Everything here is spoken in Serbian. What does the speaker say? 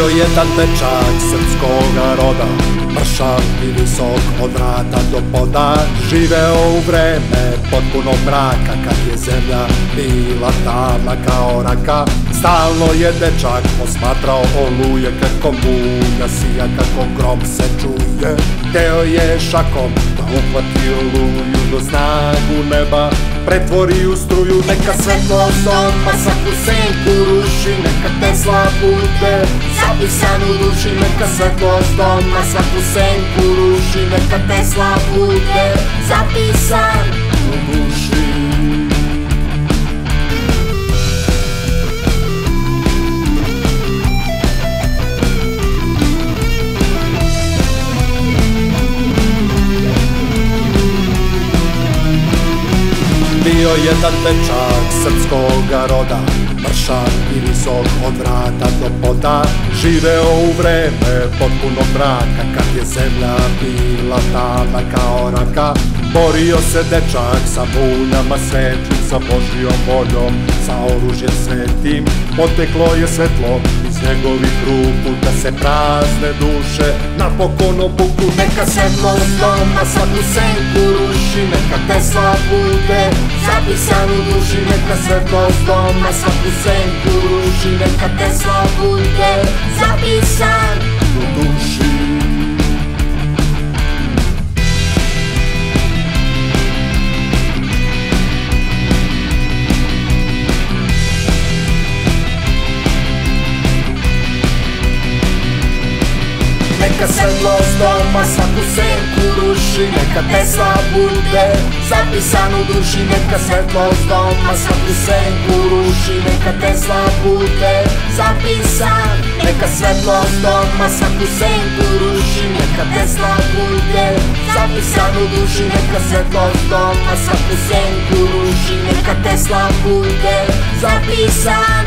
Bio jedan dečak srpskoga roda, mršav i visok od vrata do poda. Živeo u vreme potpunog mraka, kad je zemlja bila tamna kao raka. Stalno je dečak posmatrao oluje, kako munja sija, kako grom se čuje. Hteo je šakom da uhvati oluju, do snagu neba pretvori u struju. Neka svetlost doma svaku senku ruši, neka Tesla bude zapisan u duši. Neka svetlost doma svaku senku ruši, neka Tesla bude zapisan u duši. Bio jedan dečak srpskoga roda, mršav i visok od vrata do poda. Živeo u vreme potpunog mraka, kad je zemlja bila tamna kao raka. Borio se dečak sa munjama svetlim, sa Božjom voljom, sa oružjem svetim. Poteklo je svetlo iz njegovih ruku, da se prazne duše napokon obuku. Neka svetlost doma svaku senku ruši, neka Tesla bude zapisan u duši. Neka svetlost doma svaku senku ruši, neka Tesla bude zapisan u duši. Neka svetlost doma svaku senku ruši, neka Tesla bude zapisan u duši. Neka svetlost doma svaku senku ruši, neka Tesla bude zapisan. Neka svetlost doma svaku senku ruši, neka Tesla bude zapisan u duši. Neka svetlost doma svaku senku ruši, neka Tesla bude zapisan.